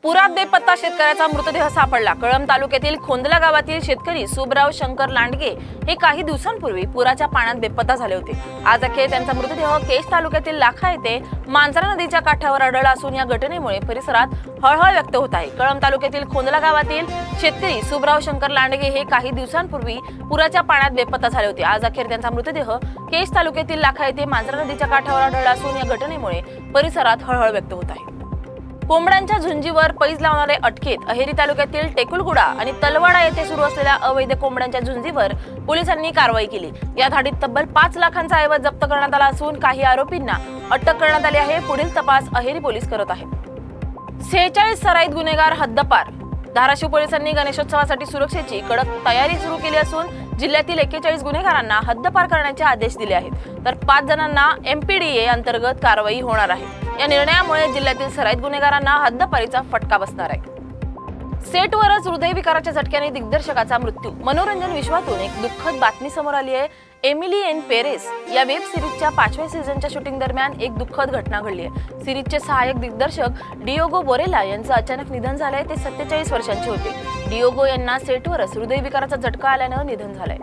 पुरात बेपत्ता शेतकऱ्याचा मृतदेह सापडला। कळंब तालुक्यातील खोंदला गावातील शेतकरी सुबराव शंकर लांडगे हे काही दिवसांपूर्वी पुराच्या पाण्यात बेपत्ता झाले होते। आज अखेर त्यांचा मृतदेह केज तालुक्यातील लाखा येथे मांजरा नदीच्या काठावर आढळला असून या घटनेमुळे परिसरात हळहळ व्यक्त होत आहे। कळंब तालुक्यातील खोंदला गावातील शेतकरी सुबराव शंकर लांडगे हे काही दिवसांपूर्वी पुराच्या पाण्यात बेपत्ता झाले होते। आज अखेर त्यांचा मृतदेह केज तालुक्यातील लाखा येथे मांजरा नदीच्या काठावर आढळला असून या घटनेमुळे परिसरात हळहळ व्यक्त होत आहे। कोंबड्यांच्या झुंजीवर पैज लावणारे अटकेत। अहेरी तालुक्यातील टेकुलगुडा आणि तलवाडा येथे सुरू असलेल्या अवैध कोंबड्यांच्या झुंजीवर पोलिसांनी कारवाई केली। या धाडीत तब्बल 5 लाखांचा ऐवज जप्त करण्यात आला असून काही आरोपींना अटक करण्यात आली आहे। पुढील तपास अहेरी पोलीस करत आहेत। 46 सराईत गुन्हेगार हद्दपार। धाराशिव पोलिसांनी गणेशोत्सवासाठी सुरक्षेची कडक तयारी सुरू केली असून जिल्ह्यातील 41 गुन्हेगारांना हद्दपार करण्याचे आदेश दिले आहेत, तर 5 जणांना MPDA अंतर्गत कारवाई होणार आहे। या निर्णयामुळे जिल्ह्यातील सराईत गुन्हेगारांना हद्दपारीचा फटका बसणार आहे। सेटवरच हृदयविकाराच्या झटक्याने दिग्दर्शकाचा मृत्यू। मनोरंजन विश्वातून एक दुःखद बातमी समोर आली आहे। एमिली इन पेरिस या वेब सिरीजच्या 5व्या सीझनच्या शूटिंग दरम्यान एक दुःखद घटना घडली आहे। सिरीजचे सहाय्यक दिग्दर्शक डियोगो बोरेला यांचं अचानक निधन झालंय। ते 47 वर्षांचे होते। डियोगो यांना सेटवरच हृदयविकाराचा झटका आल्यानं निधन झालंय।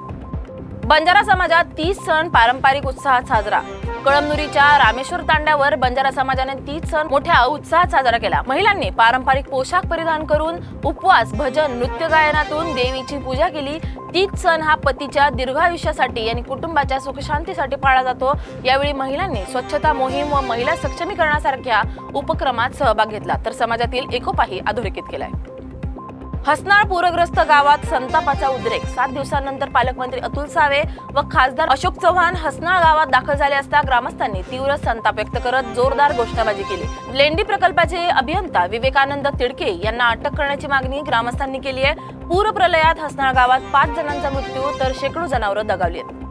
बंजारा समाजात 30 सण पारंपरिक उत्साहात साजरा। कळमनुरीच्या रामेश्वर तांड्यावर बंजारा समाजाने 30 सण मोठ्या उत्साहात साजरा केला। महिलांनी पारंपरिक पोशाख परिधान करून उपवास, भजन, नृत्य गायनातून देवीची पूजा केली। 30 सण हा पतीच्या दीर्घायुष्यासाठी आणि कुटुंबाच्या सुखशांतीसाठी पाळला जातो। यावेळी महिलांनी स्वच्छता मोहीम व महिला सक्षमीकरणासारख्या उपक्रमात सहभाग घेतला, तर समाजातील एकोपाही अधोरेखित केलाय। हसनाळ पूरग्रस्त गावात संतापाचा उद्रेक। 7 दिवसांनंतर पालकमंत्री अतुल सावे व खासदार अशोक चव्हाण हसनाळ गावात दाखल झाले असता ग्रामस्थांनी तीव्र संताप व्यक्त करत जोरदार घोषणाबाजी केली। लेंडी प्रकल्पाचे अभियंता विवेकानंद तिडके यांना अटक करण्याची मागणी ग्रामस्थांनी केली आहे। पूर प्रलयात हसनाळ गावात 5 जणांचा मृत्यू तर शेकडो जनावरं दगावली आहेत।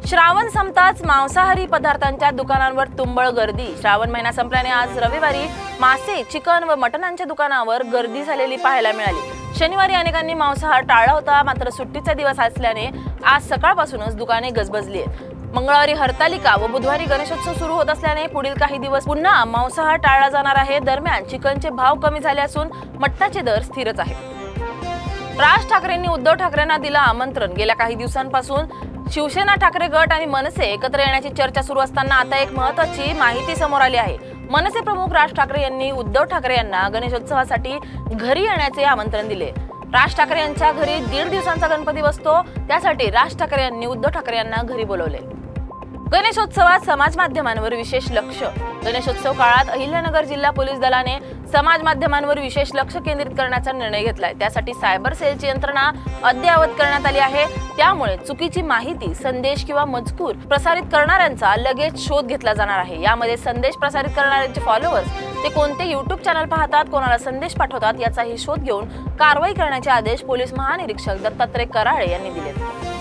श्रावण संपताच मांसाहारी पदार्थांच्या दुकानांवर तुंबळ गर्दी। श्रावण महिना संपल्याने आज रविवारी मासे, चिकन व मटणांच्या दुकानावर गर्दी झालेली पाहायला मिळाली। शनिवारी अनेकांनी मांसाहार टाळला होता, मात्र सुट्टीचा दिवस असल्याने आज सकाळपासूनच दुकाने गजबजली आहेत। मंगळवारी हरतालिका व बुधवारी गणेशोत्सव सुरू होत असल्याने पुढील काही दिवस पुन्हा मांसाहार टाळला जाणार आहे। दरम्यान चिकनचे भाव कमी झाले असून मटणाचे दर स्थिरच आहेत। राज ठाकरेंनी उद्धव ठाकरेंना दिलं आमंत्रण। गेल्या काही दिवसांपासून शिवसेना, ठाकरे गट आणि मनसे एकत्र येण्याची चर्चा सुरू असताना आता एक महत्त्वाची माहिती समोर आली आहे। मनसे प्रमुख राज ठाकरे यांनी उद्धव ठाकरे यांना गणेशोत्सवासाठी घरी येण्याचे आमंत्रण दिले। राज ठाकरे यांच्या घरी 1.5 दिवसांचा गणपती बसतो, त्यासाठी राज ठाकरे यांनी उद्धव ठाकरे यांना घरी बोलवले। गणेशोत्सवात समाज माध्यमांवर विशेष लक्ष। गणेशोत्सव काळात अहिल्यानगर जिल्हा पोलीस दलाने समाज माध्यमांवर विशेष लक्ष केंद्रित करण्याचा निर्णय घेतलाय। त्यासाठी सायबर सेलची यंत्रणा अद्ययावत करण्यात आली आहे। त्यामुळे चुकीची माहिती, संदेश किंवा मजकूर प्रसारित करणाऱ्यांचा लगेच शोध घेतला जाणार आहे। यामध्ये संदेश प्रसारित करणाऱ्यांचे फॉलोअर्स, ते कोणते YouTube चॅनल पाहतात, कोणाला संदेश पाठवतात याचाही शोध घेऊन कारवाई करण्याचे आदेश पोलीस महानिरीक्षक दत्तात्रय कराळे यांनी दिले।